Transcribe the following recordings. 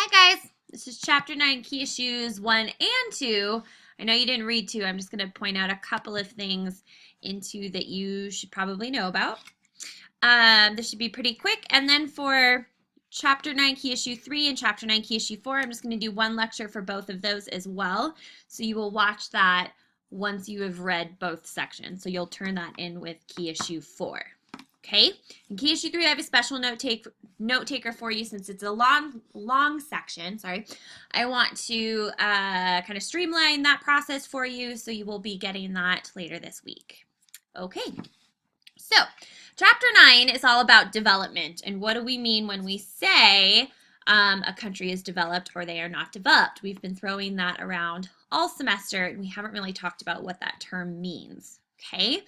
Hi guys, this is Chapter 9 Key Issues 1 and 2. I know you didn't read 2, I'm just going to point out a couple of things in 2 that you should probably know about. This should be pretty quick, and then for Chapter 9 Key Issue 3 and Chapter 9 Key Issue 4, I'm just going to do one lecture for both of those as well. So you will watch that once you have read both sections. So you'll turn that in with Key Issue 4. Okay, in Key Issue 3, I have a special note taker for you since it's a long section. Sorry, I want to kind of streamline that process for you, so you will be getting that later this week. Okay, so Chapter 9 is all about development, and what do we mean when we say a country is developed or they are not developed? We've been throwing that around all semester, and we haven't really talked about what that term means. Okay.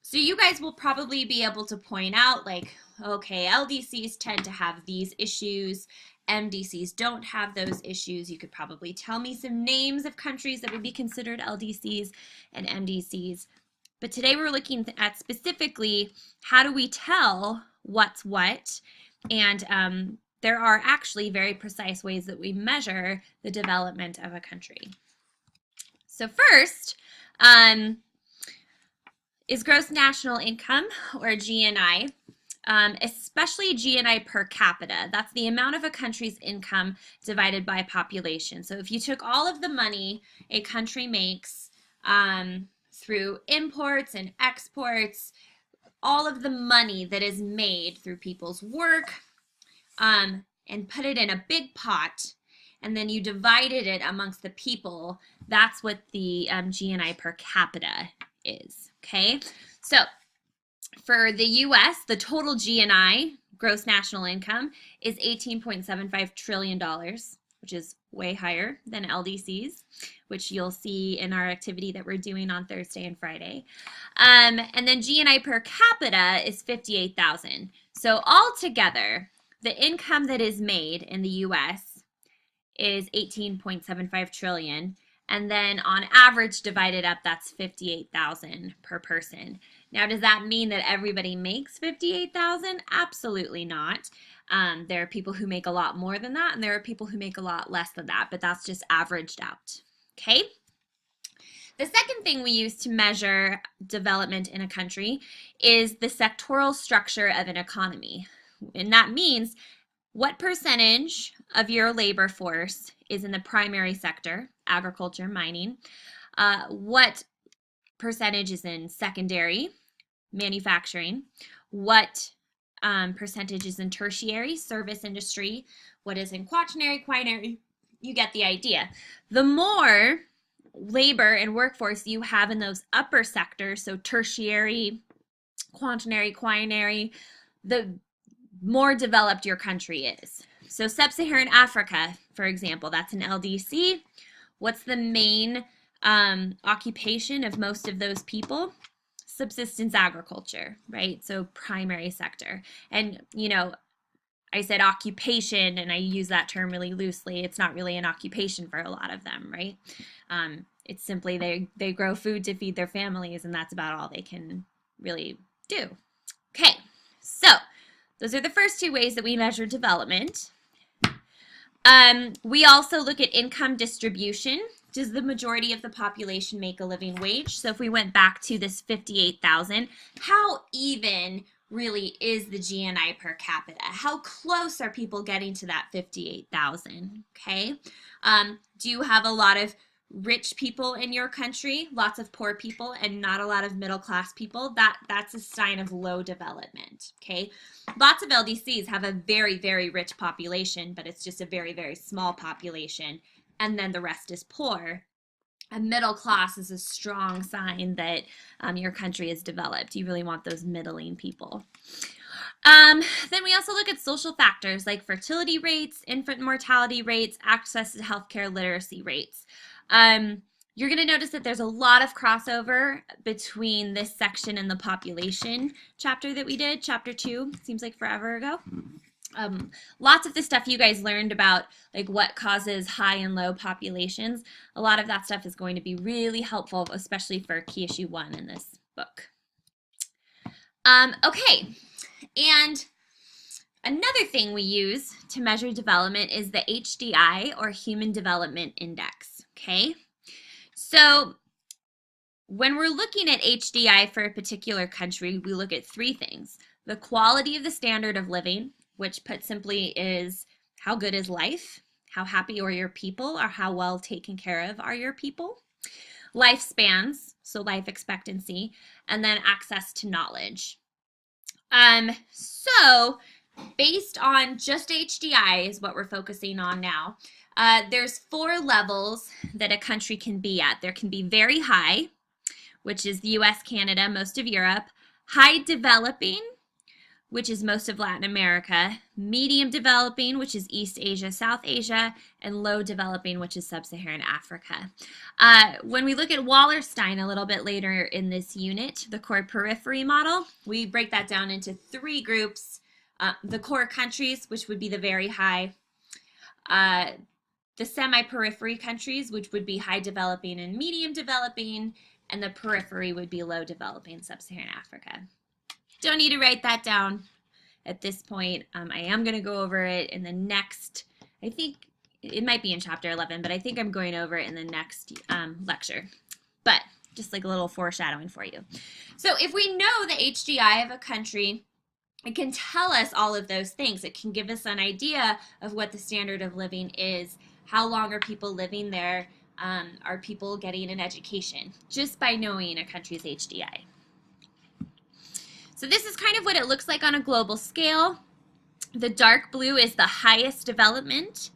So you guys will probably be able to point out like, okay, LDCs tend to have these issues, MDCs don't have those issues. You could probably tell me some names of countries that would be considered LDCs and MDCs. But today we're looking at specifically how do we tell what's what, and there are actually very precise ways that we measure the development of a country. So first, is gross national income, or GNI, especially GNI per capita. That's the amount of a country's income divided by population. So if you took all of the money a country makes through imports and exports, all of the money that is made through people's work, and put it in a big pot, and then you divided it amongst the people, that's what the GNI per capita is. Okay, so for the US, the total GNI, gross national income, is $18.75 trillion, which is way higher than LDCs, which you'll see in our activity that we're doing on Thursday and Friday. And then GNI per capita is 58,000. So altogether, the income that is made in the US is 18.75 trillion. And then on average divided up, that's 58,000 per person. Now, does that mean that everybody makes 58,000? Absolutely not. There are people who make a lot more than that, and there are people who make a lot less than that, but that's just averaged out. Okay? The second thing we use to measure development in a country is the sectoral structure of an economy. And that means what percentage of your labor force is in the primary sector, agriculture, mining? What percentage is in secondary, manufacturing? What percentage is in tertiary, service industry? What is in quaternary, quinary? You get the idea. The more labor and workforce you have in those upper sectors, so tertiary, quaternary, quinary, the more developed your country is. So sub-Saharan Africa, for example, that's an LDC. What's the main occupation of most of those people? Subsistence agriculture, right? So primary sector. And, you know, I said occupation, and I use that term really loosely. It's not really an occupation for a lot of them, right? It's simply they grow food to feed their families, and that's about all they can really do. Okay, so those are the first two ways that we measure development. We also look at income distribution. Does the majority of the population make a living wage? So if we went back to this 58,000, how even really is the GNI per capita? How close are people getting to that 58,000? Okay. Do you have a lot of rich people in your country, lots of poor people, and not a lot of middle class people? That's a sign of low development. Okay. Lots of LDCs have a very, very rich population, but it's just a very, very small population, and then the rest is poor. A middle class is a strong sign that your country is developed. You really want those middling people. Then we also look at social factors like fertility rates, infant mortality rates, access to healthcare literacy rates. You're going to notice that there's a lot of crossover between this section and the population chapter that we did, chapter 2, seems like forever ago. Lots of the stuff you guys learned about, like what causes high and low populations, a lot of that stuff is going to be really helpful, especially for Key Issue 1 in this book. Okay, and Another thing we use to measure development is the HDI, or Human Development Index, okay? So when we're looking at HDI for a particular country, we look at three things: the quality of the standard of living, which put simply is how good is life, how happy are your people, or how well taken care of are your people; lifespans, so life expectancy; and then access to knowledge. So based on just HDI is what we're focusing on now. There's 4 levels that a country can be at. There can be very high, which is the US, Canada, most of Europe; high developing, which is most of Latin America; medium developing, which is East Asia, South Asia; and low developing, which is Sub-Saharan Africa. When we look at Wallerstein a little bit later in this unit, the core periphery model, we break that down into 3 groups. The core countries, which would be the very high; the semi-periphery countries, which would be high developing and medium developing; and the periphery would be low developing, Sub-Saharan Africa. Don't need to write that down at this point. I am going to go over it in the next, I think it might be in chapter 11, but I think I'm going over it in the next lecture. But just like a little foreshadowing for you. So if we know the HDI of a country, it can tell us all of those things. It can give us an idea of what the standard of living is. How long are people living there? Are people getting an education? Just by knowing a country's HDI. So this is kind of what it looks like on a global scale. The dark blue is the highest development,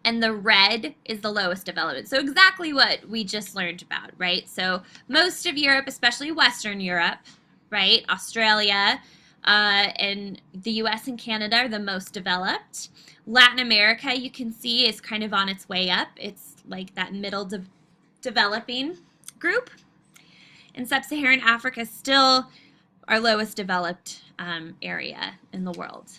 and the red is the lowest development. So exactly what we just learned about, right? So most of Europe, especially Western Europe, right? Australia, and the US and Canada are the most developed. Latin America, you can see, is kind of on its way up. It's like that middle developing group. And Sub-Saharan Africa is still our lowest developed area in the world.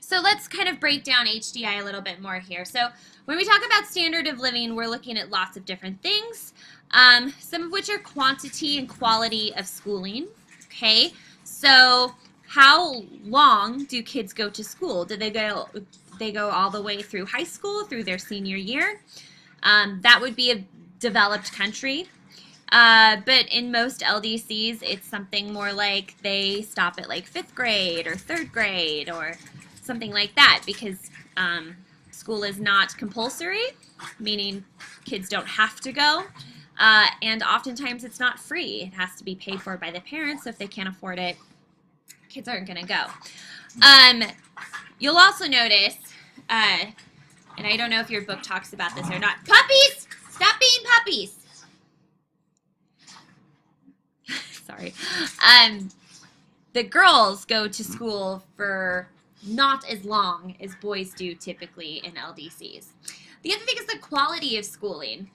So let's kind of break down HDI a little bit more here. So when we talk about standard of living, we're looking at lots of different things, some of which are quantity and quality of schooling, okay? So how long do kids go to school? Do they go all the way through high school, through their senior year? That would be a developed country. But in most LDCs, it's something more like they stop at like 5th grade or 3rd grade or something like that, because school is not compulsory, meaning kids don't have to go. And oftentimes it's not free. It has to be paid for by the parents. So if they can't afford it, kids aren't going to go. You'll also notice, and I don't know if your book talks about this or not, puppies! Stop being puppies! Sorry. The girls go to school for not as long as boys do typically in LDCs. The other thing is the quality of schooling.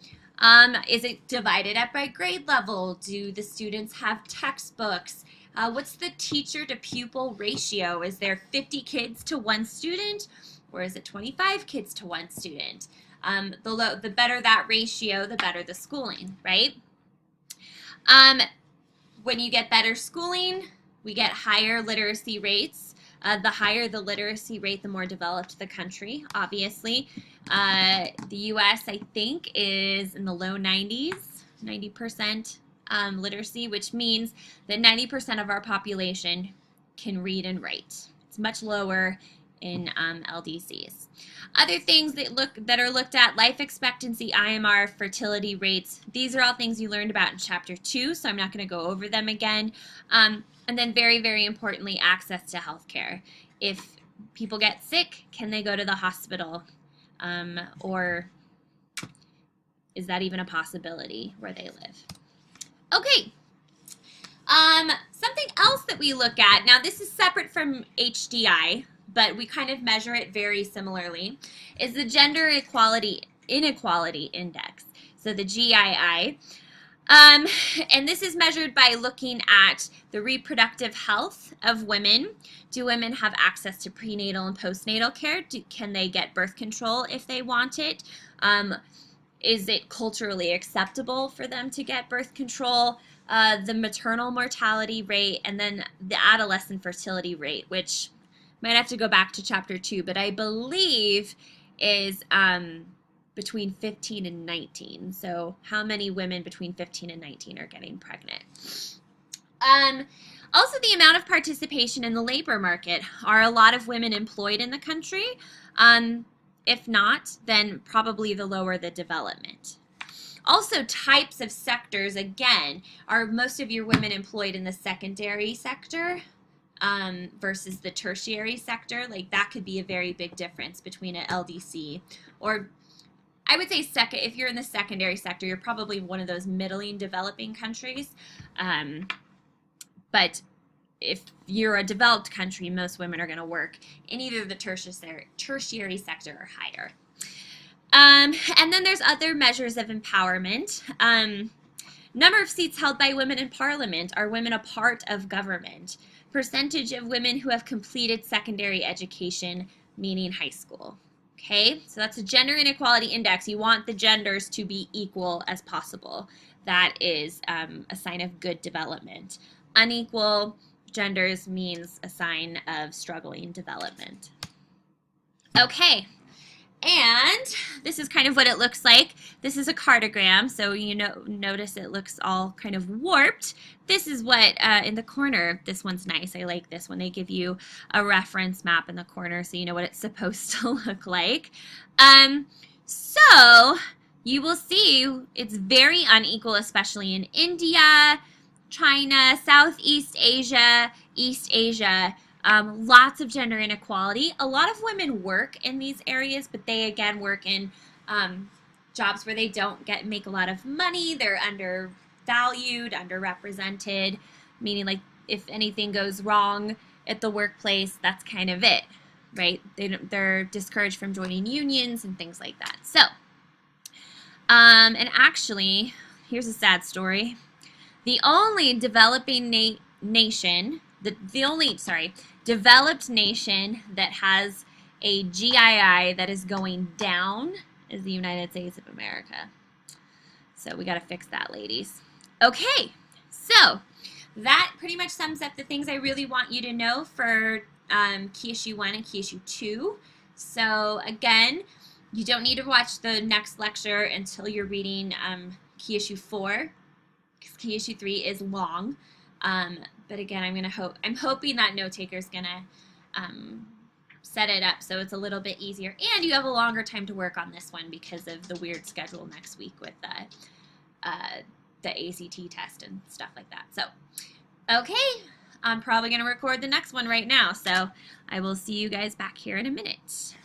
Is it divided up by grade level? Do the students have textbooks? What's the teacher to pupil ratio? Is there 50 kids to 1 student, or is it 25 kids to 1 student? The better that ratio, the better the schooling, right? When you get better schooling, we get higher literacy rates. The higher the literacy rate, the more developed the country, obviously. The US, I think, is in the low 90s, 90% literacy, which means that 90% of our population can read and write. It's much lower in LDCs. Other things that are looked at: life expectancy, IMR, fertility rates. These are all things you learned about in Chapter 2, so I'm not going to go over them again. And then very, very importantly, access to health care. If people get sick, can they go to the hospital? Or is that even a possibility where they live? Okay. Something else that we look at, now this is separate from HDI, but we kind of measure it very similarly, is the Gender Inequality Index, so the GII. And this is measured by looking at the reproductive health of women. Do women have access to prenatal and postnatal care? Can they get birth control if they want it? Is it culturally acceptable for them to get birth control? The maternal mortality rate, and then the adolescent fertility rate, which might have to go back to chapter 2, but I believe is between 15 and 19. So how many women between 15 and 19 are getting pregnant? Also, the amount of participation in the labor market. Are a lot of women employed in the country? If not, then probably the lower the development. Also, types of sectors, again, are most of your women employed in the secondary sector versus the tertiary sector? Like, that could be a very big difference between an LDC, or I would say if you're in the secondary sector, you're probably one of those middling developing countries. But if you're a developed country, most women are going to work in either the tertiary sector or higher. And then there's other measures of empowerment. Number of seats held by women in parliament. Are women a part of government? Percentage of women who have completed secondary education, meaning high school. Okay, so that's a gender inequality index. You want the genders to be equal as possible. That is a sign of good development. Unequal genders means a sign of struggling development. Okay, and this is kind of what it looks like. This is a cartogram, so you notice it looks all kind of warped. This is what in the corner, this one's nice. I like this one. They give you a reference map in the corner so you know what it's supposed to look like. So you will see it's very unequal, especially in India, China, Southeast Asia, East Asia. Lots of gender inequality. A lot of women work in these areas, but they again work in jobs where they don't make a lot of money. They're undervalued, underrepresented, meaning like if anything goes wrong at the workplace, that's kind of it, right? They're discouraged from joining unions and things like that. So, and actually, here's a sad story. The only developing nation, the only developed nation that has a GII that is going down is the United States of America. So we got to fix that, ladies. Okay, so that pretty much sums up the things I really want you to know for Key Issue 1 and Key Issue 2. So again, you don't need to watch the next lecture until you're reading Key Issue 4. Key Issue 3 is long, but again, I'm hoping that note taker is gonna set it up so it's a little bit easier, and you have a longer time to work on this one because of the weird schedule next week with the ACT test and stuff like that. So, okay, I'm probably gonna record the next one right now, so I will see you guys back here in a minute.